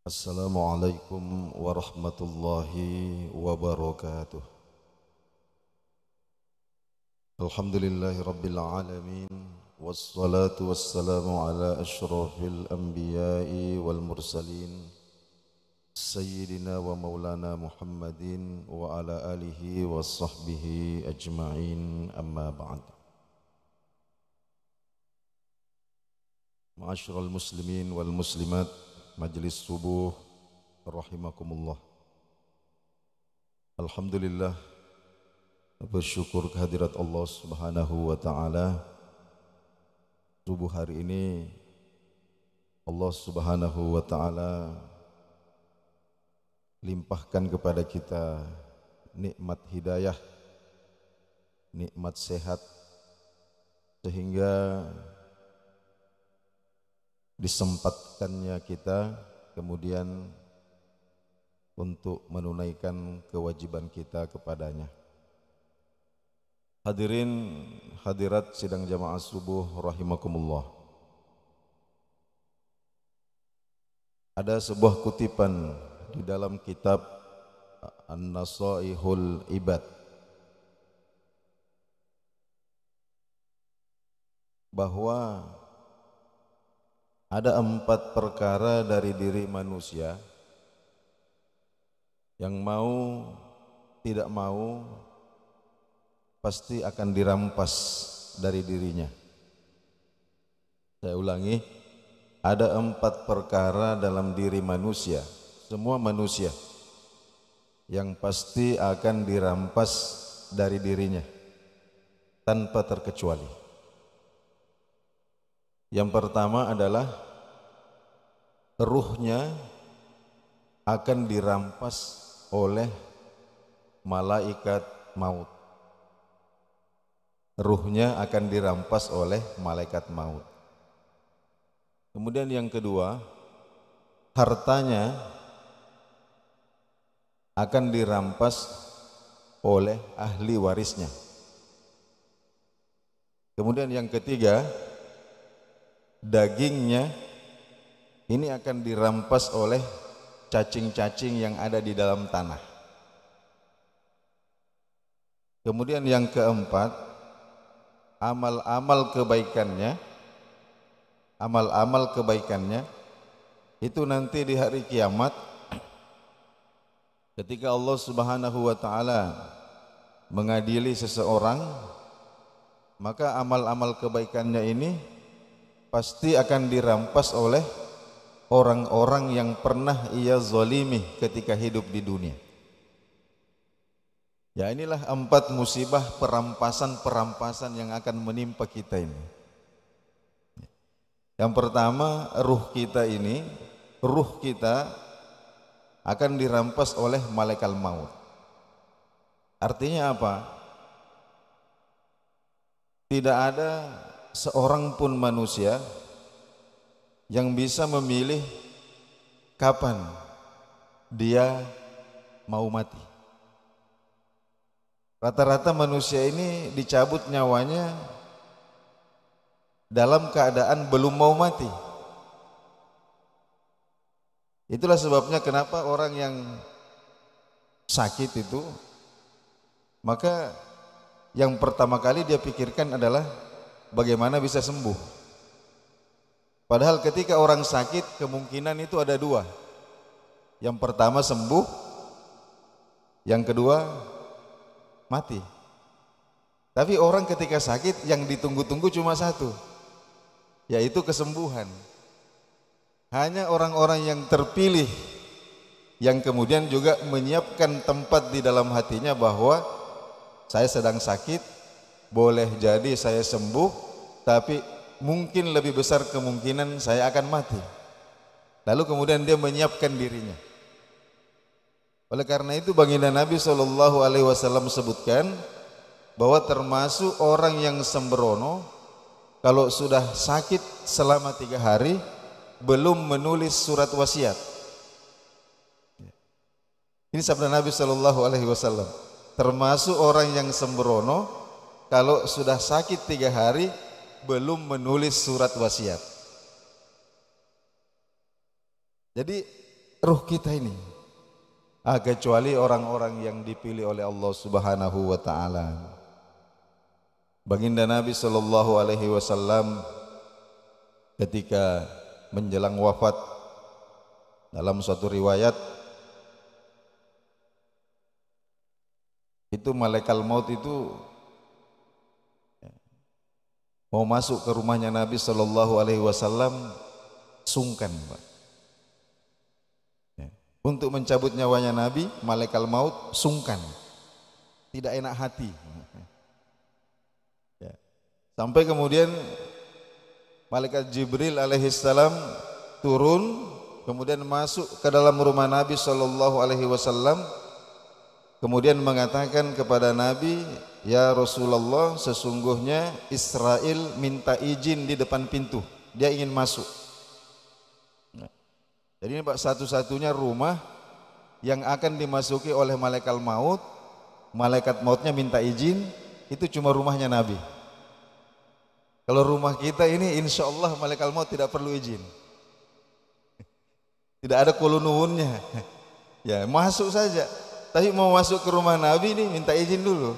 Assalamualaikum warahmatullahi wabarakatuh. Alhamdulillahi rabbil alamin. Wassalatu wassalamu ala ashrafil anbiya'i wal mursalin Sayyidina wa maulana Muhammadin wa ala alihi wa sahbihi ajma'in, amma ba'd. Ma'asyiral muslimin wal muslimat, Majlis subuh rahimakumullah. Alhamdulillah, bersyukur kehadirat Allah Subhanahu wa taala. Subuh hari ini Allah Subhanahu wa taala limpahkan kepada kita nikmat hidayah, nikmat sehat, sehingga disempatkannya kita kemudian untuk menunaikan kewajiban kita kepadanya. Hadirin hadirat sidang jamaah subuh rahimakumullah. Ada sebuah kutipan di dalam kitab An-Nasaihul Ibad bahwa ada 4 perkara dari diri manusia yang mau tidak mau pasti akan dirampas dari dirinya. Saya ulangi, ada 4 perkara dalam diri manusia, semua manusia, yang pasti akan dirampas dari dirinya tanpa terkecuali. Yang pertama adalah ruhnya akan dirampas oleh malaikat maut. Ruhnya akan dirampas oleh malaikat maut. Kemudian yang kedua, hartanya akan dirampas oleh ahli warisnya. Kemudian yang ketiga, dagingnya ini akan dirampas oleh cacing-cacing yang ada di dalam tanah. Kemudian yang keempat, amal-amal kebaikannya itu nanti di hari kiamat ketika Allah Subhanahu wa taala mengadili seseorang, maka amal-amal kebaikannya ini pasti akan dirampas oleh orang-orang yang pernah ia zalimi ketika hidup di dunia. Ya, inilah 4 musibah perampasan yang akan menimpa kita ini. Yang pertama, ruh kita akan dirampas oleh malaikat maut. Artinya apa? Tidak ada seorang pun manusia yang bisa memilih kapan dia mau mati. Rata-rata manusia ini dicabut nyawanya dalam keadaan belum mau mati. Itulah sebabnya kenapa orang yang sakit itu, maka yang pertama kali dia pikirkan adalah bagaimana bisa sembuh. Padahal ketika orang sakit kemungkinan itu ada 2. Yang pertama sembuh, yang kedua mati. Tapi orang ketika sakit yang ditunggu-tunggu cuma 1, yaitu kesembuhan. Hanya orang-orang yang terpilih yang kemudian juga menyiapkan tempat di dalam hatinya bahwa saya sedang sakit, boleh jadi saya sembuh, tapi mungkin lebih besar kemungkinan saya akan mati. Lalu kemudian dia menyiapkan dirinya. Oleh karena itu baginda Nabi SAW sebutkan bahwa termasuk orang yang sembrono kalau sudah sakit selama 3 hari belum menulis surat wasiat. Ini sabda Nabi SAW. Termasuk orang yang sembrono kalau sudah sakit 3 hari belum menulis surat wasiat. Jadi ruh kita ini. Kecuali orang-orang yang dipilih oleh Allah Subhanahu wa taala. Baginda Nabi sallallahu alaihi wasallam ketika menjelang wafat, dalam suatu riwayat itu malaikat maut itu mau masuk ke rumahnya Nabi sallallahu alaihi wasallam, sungkan, Pak. Untuk mencabut nyawanya Nabi, malaikat maut sungkan, tidak enak hati. Sampai kemudian malaikat Jibril alaihissalam turun, kemudian masuk ke dalam rumah Nabi sallallahu alaihi wasallam, kemudian mengatakan kepada Nabi, "Ya Rasulullah, sesungguhnya Israel minta izin di depan pintu, dia ingin masuk." Jadi ini Pak, satu-satunya rumah yang akan dimasuki oleh malaikat mautnya minta izin, itu cuma rumahnya Nabi. Kalau rumah kita ini insya Allah malaikat maut tidak perlu izin, tidak ada kulunuhunnya, ya masuk saja. Tapi mau masuk ke rumah Nabi ini minta izin dulu.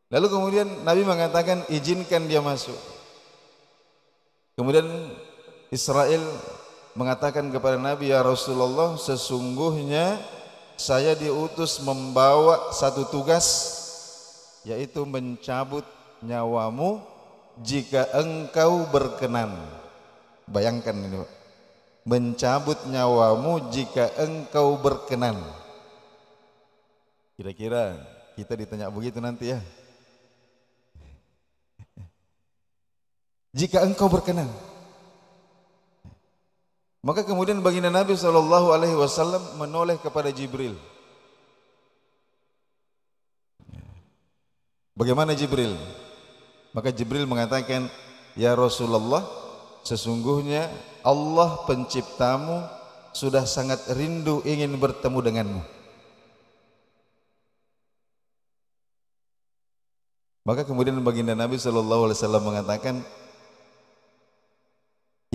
Lalu kemudian Nabi mengatakan izinkan dia masuk. Kemudian Israel mengatakan kepada Nabi, "Ya Rasulullah, sesungguhnya saya diutus membawa satu tugas, yaitu mencabut nyawamu jika engkau berkenan." Bayangkan ini, Pak. Mencabut nyawamu jika engkau berkenan. Kira-kira kita ditanya begitu nanti ya. Jika engkau berkenan. Maka kemudian baginda Nabi sallallahu alaihi wasallam menoleh kepada Jibril. Bagaimana Jibril? Maka Jibril mengatakan, "Ya Rasulullah, sesungguhnya Allah penciptamu sudah sangat rindu ingin bertemu denganmu." Maka kemudian baginda Nabi sallallahu alaihi wasallam mengatakan,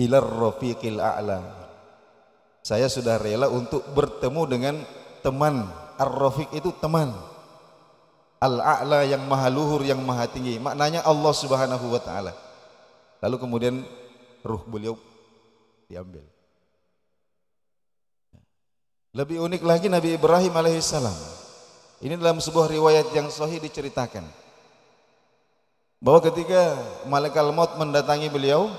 "Ilar rafiqil a'la." Saya sudah rela untuk bertemu dengan teman. Ar-rafiq itu teman. Al-a'la yang maha luhur, yang maha tinggi. Maknanya Allah Subhanahu wa taala. Lalu kemudian ruh beliau diambil. Lebih unik lagi Nabi Ibrahim alaihissalam. Ini dalam sebuah riwayat yang sahih diceritakan bahwa ketika malaikat maut mendatangi beliau,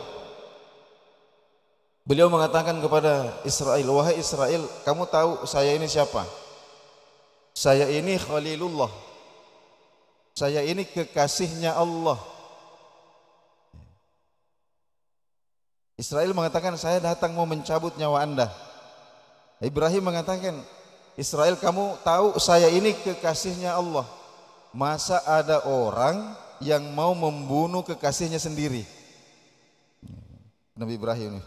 beliau mengatakan kepada Israel, "Wahai Israel, kamu tahu saya ini siapa? Saya ini Khalilullah. Saya ini kekasihnya Allah." Israel mengatakan, "Saya datang mau mencabut nyawa Anda." Ibrahim mengatakan, "Israel, kamu tahu saya ini kekasihnya Allah. Masa ada orang yang mau membunuh kekasihnya sendiri?" Nabi Ibrahim,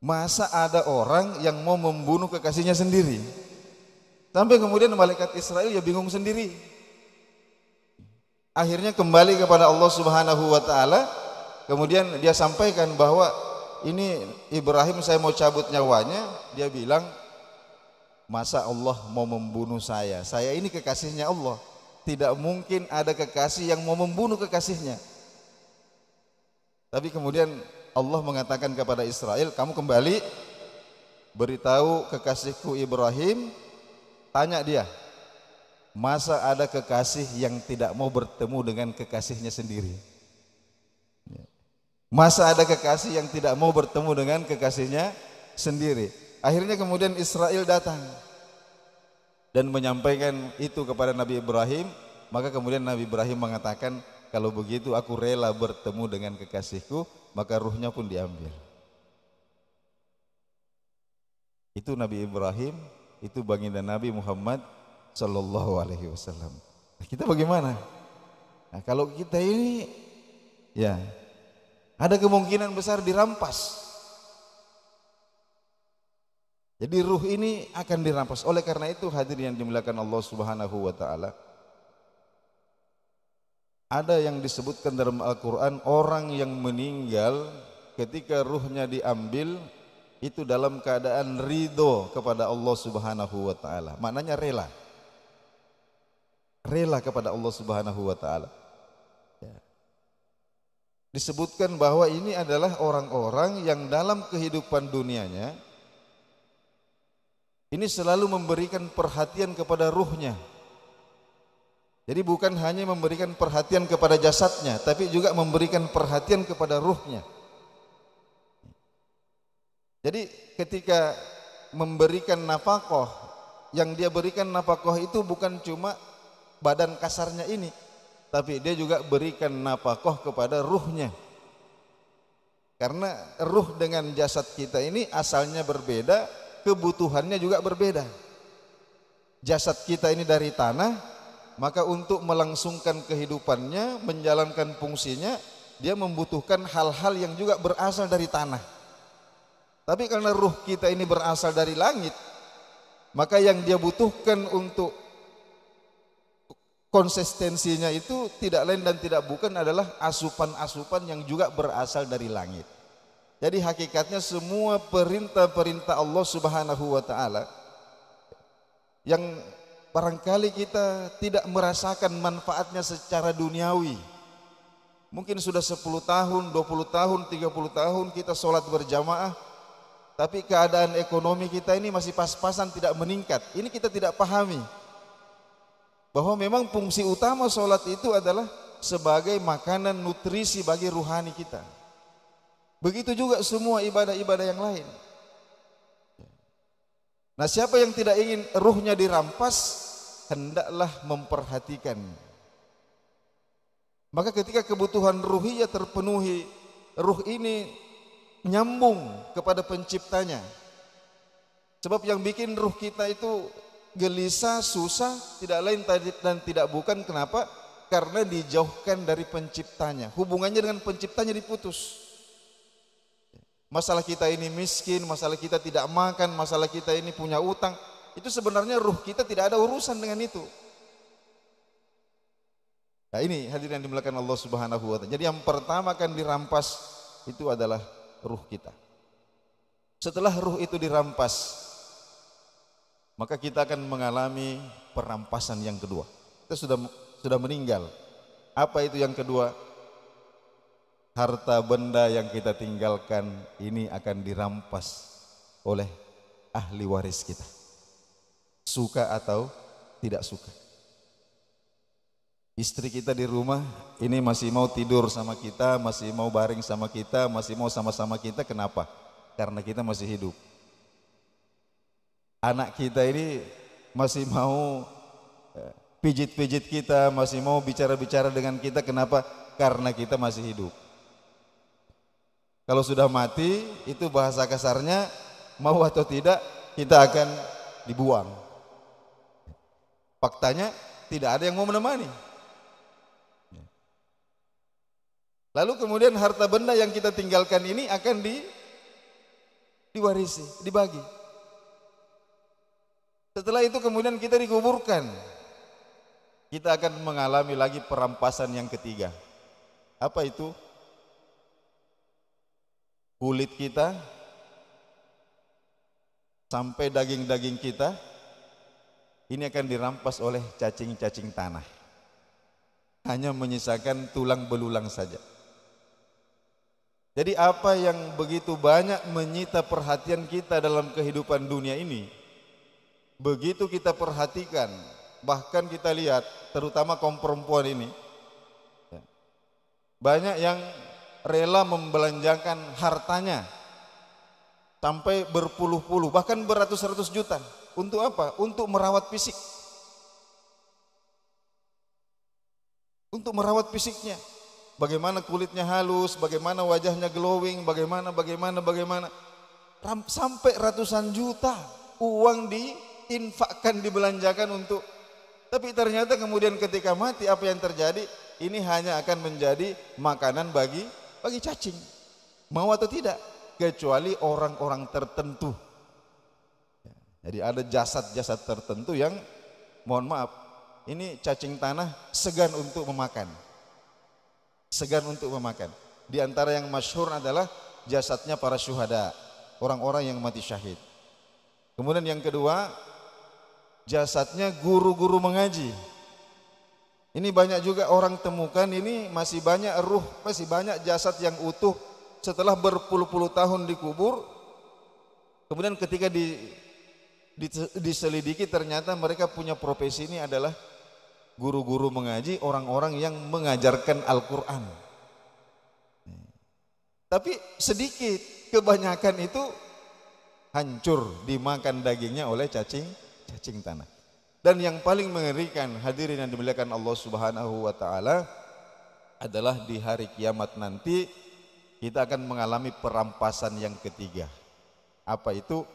masa ada orang yang mau membunuh kekasihnya sendiri? Sampai kemudian malaikat Israel ya bingung sendiri. Akhirnya kembali kepada Allah Subhanahu wa taala. Kemudian dia sampaikan bahwa ini Ibrahim, saya mau cabut nyawanya. Dia bilang, "Masa Allah mau membunuh saya? Saya ini kekasihnya Allah. Tidak mungkin ada kekasih yang mau membunuh kekasihnya." Tapi kemudian Allah mengatakan kepada Israel, "Kamu kembali, beritahu kekasihku Ibrahim, tanya dia, masa ada kekasih yang tidak mau bertemu dengan kekasihnya sendiri? Masa ada kekasih yang tidak mau bertemu dengan kekasihnya sendiri?" Akhirnya kemudian Israel datang dan menyampaikan itu kepada Nabi Ibrahim. Maka kemudian Nabi Ibrahim mengatakan, "Kalau begitu aku rela bertemu dengan kekasihku." Maka ruhnya pun diambil. Itu Nabi Ibrahim, itu baginda Nabi Muhammad sallallahu alaihi wasallam. Kita bagaimana? Nah, kalau kita ini ya ada kemungkinan besar dirampas. Jadi ruh ini akan dirampas. Oleh karena itu hadirin yang dimuliakan Allah Subhanahu wa taala, ada yang disebutkan dalam Al-Quran, orang yang meninggal ketika ruhnya diambil itu dalam keadaan ridho kepada Allah Subhanahu wa taala. Maknanya rela. Rela kepada Allah Subhanahu wa taala. Ya. Disebutkan bahwa ini adalah orang-orang yang dalam kehidupan dunianya ini selalu memberikan perhatian kepada ruhnya. Jadi bukan hanya memberikan perhatian kepada jasadnya, tapi juga memberikan perhatian kepada ruhnya. Jadi ketika memberikan nafkah, yang dia berikan nafkah itu bukan cuma badan kasarnya ini, tapi dia juga berikan nafkah kepada ruhnya. Karena ruh dengan jasad kita ini asalnya berbeda, kebutuhannya juga berbeda. Jasad kita ini dari tanah, maka untuk melangsungkan kehidupannya, menjalankan fungsinya, dia membutuhkan hal-hal yang juga berasal dari tanah. Tapi karena ruh kita ini berasal dari langit, maka yang dia butuhkan untuk konsistensinya itu tidak lain dan tidak bukan adalah asupan-asupan yang juga berasal dari langit. Jadi hakikatnya semua perintah-perintah Allah Subhanahu wa taala yang barangkali kita tidak merasakan manfaatnya secara duniawi. Mungkin sudah 10 tahun, 20 tahun, 30 tahun kita sholat berjamaah, tapi keadaan ekonomi kita ini masih pas-pasan, tidak meningkat. Ini kita tidak pahami bahwa memang fungsi utama sholat itu adalah sebagai makanan nutrisi bagi ruhani kita. Begitu juga semua ibadah-ibadah yang lain. Nah, siapa yang tidak ingin ruhnya dirampas, hendaklah memperhatikan. Maka ketika kebutuhan ruhiyah terpenuhi, ruh ini nyambung kepada penciptanya. Sebab yang bikin ruh kita itu gelisah, susah, tidak lain dan tidak bukan kenapa? Karena dijauhkan dari penciptanya. Hubungannya dengan penciptanya diputus. Masalah kita ini miskin, masalah kita tidak makan, masalah kita ini punya utang, itu sebenarnya ruh kita tidak ada urusan dengan itu. Nah ini hadirin yang dimuliakan Allah Subhanahu wa taala. Jadi yang pertama akan dirampas itu adalah ruh kita. Setelah ruh itu dirampas, maka kita akan mengalami perampasan yang kedua. Kita sudah meninggal. Apa itu yang kedua? Harta benda yang kita tinggalkan ini akan dirampas oleh ahli waris kita, suka atau tidak suka. Istri kita di rumah ini masih mau tidur sama kita, masih mau baring sama kita, masih mau sama-sama kita. Kenapa? Karena kita masih hidup. Anak kita ini masih mau pijit-pijit kita, masih mau bicara-bicara dengan kita. Kenapa? Karena kita masih hidup. Kalau sudah mati, itu bahasa kasarnya, mau atau tidak, kita akan dibuang. Faktanya, tidak ada yang mau menemani. Lalu kemudian harta benda yang kita tinggalkan ini akan diwarisi, dibagi. Setelah itu kemudian kita dikuburkan. Kita akan mengalami lagi perampasan yang ketiga. Apa itu? Kulit kita sampai daging-daging kita ini akan dirampas oleh cacing-cacing tanah. Hanya menyisakan tulang belulang saja. Jadi apa yang begitu banyak menyita perhatian kita dalam kehidupan dunia ini, begitu kita perhatikan, bahkan kita lihat terutama kaum perempuan ini, banyak yang rela membelanjakan hartanya sampai berpuluh-puluh bahkan beratus-ratus juta. Untuk apa? Untuk merawat fisik, untuk merawat fisiknya. Bagaimana kulitnya halus, bagaimana wajahnya glowing, bagaimana sampai ratusan juta uang diinfakkan, dibelanjakan untuk. Tapi ternyata kemudian ketika mati apa yang terjadi? Ini hanya akan menjadi makanan bagi cacing, mau atau tidak, kecuali orang-orang tertentu. Jadi ada jasad-jasad tertentu yang mohon maaf, ini cacing tanah segan untuk memakan. Segan untuk memakan. Di antara yang masyhur adalah jasadnya para syuhada. orang-orang yang mati syahid. Kemudian yang kedua, jasadnya guru-guru mengaji. Ini banyak juga orang temukan, ini masih banyak ruh, masih banyak jasad yang utuh setelah berpuluh-puluh tahun dikubur. Kemudian ketika diselidiki ternyata mereka punya profesi ini adalah guru-guru mengaji, orang-orang yang mengajarkan Al-Quran. Tapi sedikit, kebanyakan itu hancur dimakan dagingnya oleh cacing tanah. Dan yang paling mengerikan, hadirin yang dimuliakan Allah Subhanahu wa taala, adalah di hari kiamat nanti kita akan mengalami perampasan yang ketiga. Apa itu?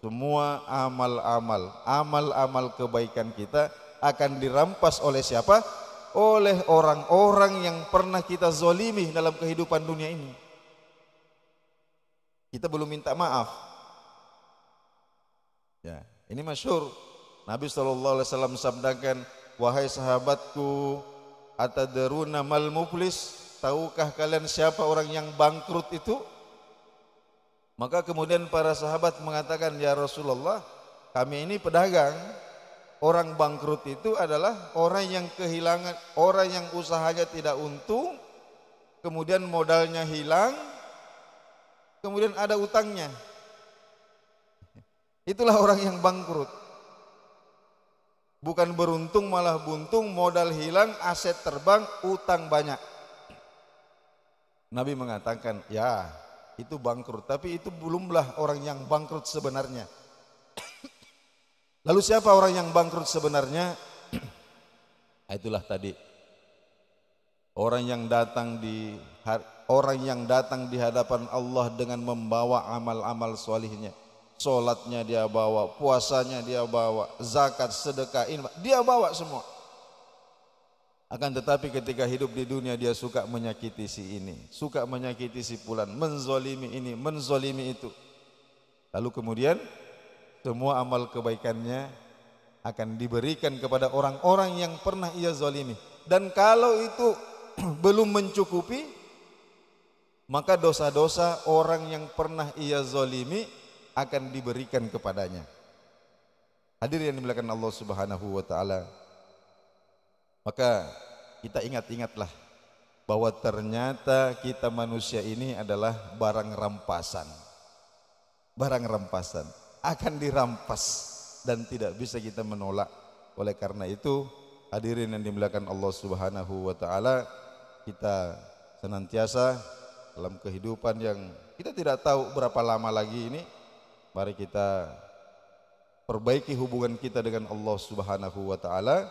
Semua amal-amal kebaikan kita akan dirampas oleh siapa? Oleh orang-orang yang pernah kita zolimi dalam kehidupan dunia ini. Kita belum minta maaf. Ya, ini masyhur. Nabi SAW sabdakan, wahai sahabatku, atadruna mal muflis, tahukah kalian siapa orang yang bangkrut itu? Maka kemudian para sahabat mengatakan, ya Rasulullah, kami ini pedagang. Orang bangkrut itu adalah orang yang kehilangan, orang yang usahanya tidak untung, kemudian modalnya hilang, kemudian ada utangnya. Itulah orang yang bangkrut. Bukan beruntung malah buntung, modal hilang, aset terbang, utang banyak. Nabi mengatakan, ya itu bangkrut, tapi itu belumlah orang yang bangkrut sebenarnya. Lalu siapa orang yang bangkrut sebenarnya? Itulah tadi, orang yang datang di hadapan Allah dengan membawa amal-amal solihnya. Sholatnya dia bawa, puasanya dia bawa, zakat, sedekah, infak, dia bawa semua. Akan tetapi ketika hidup di dunia dia suka menyakiti si ini, suka menyakiti si fulan, menzolimi ini, menzolimi itu. Lalu kemudian semua amal kebaikannya akan diberikan kepada orang-orang yang pernah ia zolimi. Dan kalau itu belum mencukupi, maka dosa-dosa orang yang pernah ia zolimi akan diberikan kepadanya. Hadirin yang dimuliakan Allah Subhanahu wa taala. Maka kita ingat-ingatlah bahwa ternyata kita manusia ini adalah barang rampasan. Barang rampasan akan dirampas dan tidak bisa kita menolak. Oleh karena itu, hadirin yang dimuliakan Allah Subhanahu wa taala, kita senantiasa dalam kehidupan yang kita tidak tahu berapa lama lagi ini, mari kita perbaiki hubungan kita dengan Allah Subhanahu wa taala,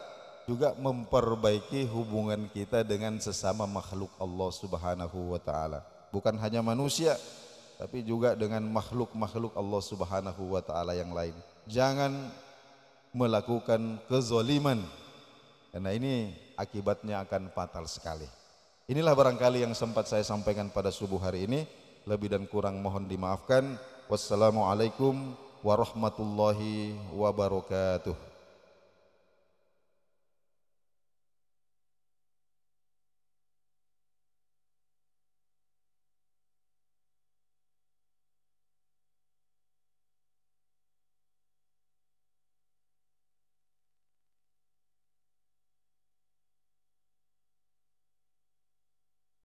juga memperbaiki hubungan kita dengan sesama makhluk Allah Subhanahu wa taala. Bukan hanya manusia, tapi juga dengan makhluk-makhluk Allah Subhanahu wa taala yang lain. Jangan melakukan kezaliman, karena ini akibatnya akan fatal sekali. Inilah barangkali yang sempat saya sampaikan pada subuh hari ini. Lebih dan kurang mohon dimaafkan. Wassalamualaikum warahmatullahi wabarakatuh.